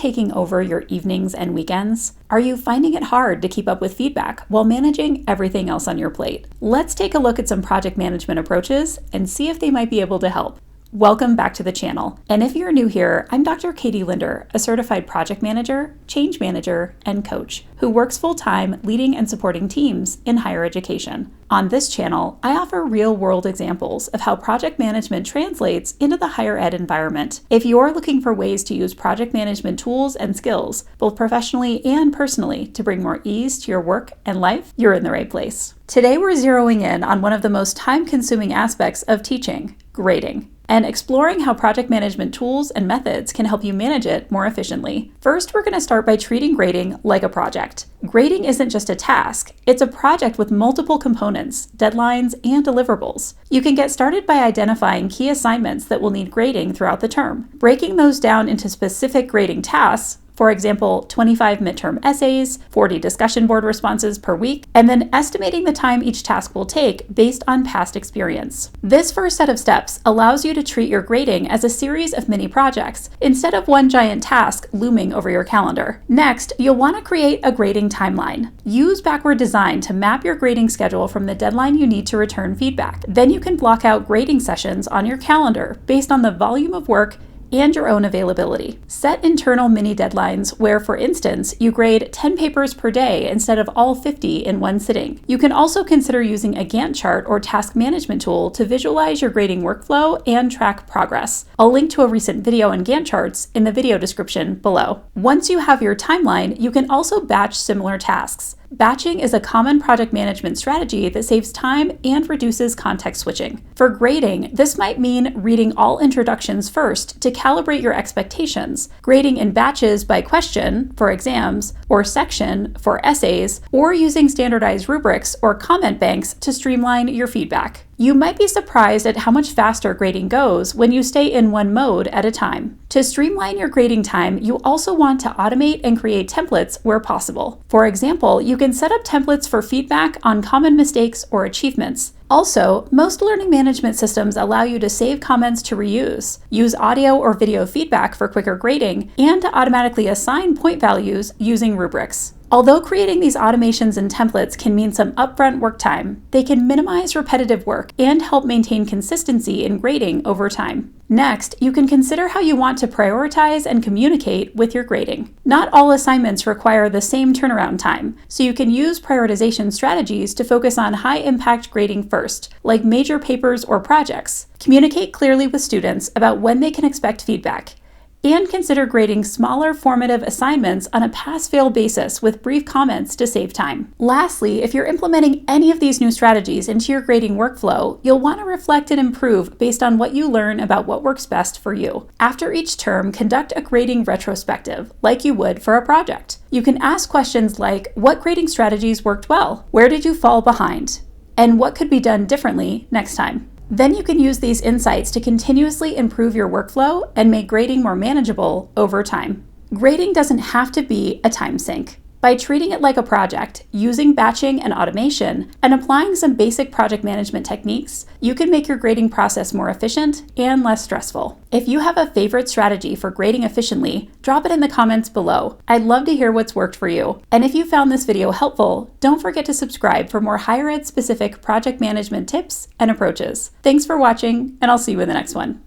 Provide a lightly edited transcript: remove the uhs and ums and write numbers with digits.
taking over your evenings and weekends? Are you finding it hard to keep up with feedback while managing everything else on your plate? Let's take a look at some project management approaches and see if they might be able to help. Welcome back to the channel. And if you're new here, I'm Dr. Katie Linder, a certified project manager, change manager, and coach who works full-time leading and supporting teams in higher education. On this channel, I offer real-world examples of how project management translates into the higher ed environment. If you're looking for ways to use project management tools and skills, both professionally and personally, to bring more ease to your work and life, you're in the right place. Today, we're zeroing in on one of the most time-consuming aspects of teaching, grading, and exploring how project management tools and methods can help you manage it more efficiently. First, we're going to start by treating grading like a project. Grading isn't just a task, it's a project with multiple components, deadlines, and deliverables. You can get started by identifying key assignments that will need grading throughout the term, breaking those down into specific grading tasks. For example, 25 midterm essays, 40 discussion board responses per week, and then estimating the time each task will take based on past experience. This first set of steps allows you to treat your grading as a series of mini projects instead of one giant task looming over your calendar. Next, you'll want to create a grading timeline. Use backward design to map your grading schedule from the deadline you need to return feedback. Then you can block out grading sessions on your calendar based on the volume of work and your own availability. Set internal mini deadlines where, for instance, you grade 10 papers per day instead of all 50 in one sitting. You can also consider using a Gantt chart or task management tool to visualize your grading workflow and track progress. I'll link to a recent video on Gantt charts in the video description below. Once you have your timeline, you can also batch similar tasks. Batching is a common project management strategy that saves time and reduces context switching. For grading, this might mean reading all introductions first to calibrate your expectations, grading in batches by question for exams, or section for essays, or using standardized rubrics or comment banks to streamline your feedback. You might be surprised at how much faster grading goes when you stay in one mode at a time. To streamline your grading time, you also want to automate and create templates where possible. For example, you can set up templates for feedback on common mistakes or achievements. Also, most learning management systems allow you to save comments to reuse, use audio or video feedback for quicker grading, and to automatically assign point values using rubrics. Although creating these automations and templates can mean some upfront work time, they can minimize repetitive work and help maintain consistency in grading over time. Next, you can consider how you want to prioritize and communicate with your grading. Not all assignments require the same turnaround time, so you can use prioritization strategies to focus on high-impact grading first, like major papers or projects. Communicate clearly with students about when they can expect feedback, and consider grading smaller formative assignments on a pass-fail basis with brief comments to save time. Lastly, if you're implementing any of these new strategies into your grading workflow, you'll want to reflect and improve based on what you learn about what works best for you. After each term, conduct a grading retrospective, like you would for a project. You can ask questions like, what grading strategies worked well? Where did you fall behind? And what could be done differently next time? Then you can use these insights to continuously improve your workflow and make grading more manageable over time. Grading doesn't have to be a time sink. By treating it like a project, using batching and automation, and applying some basic project management techniques, you can make your grading process more efficient and less stressful. If you have a favorite strategy for grading efficiently, drop it in the comments below. I'd love to hear what's worked for you. And if you found this video helpful, don't forget to subscribe for more higher ed specific project management tips and approaches. Thanks for watching, and I'll see you in the next one.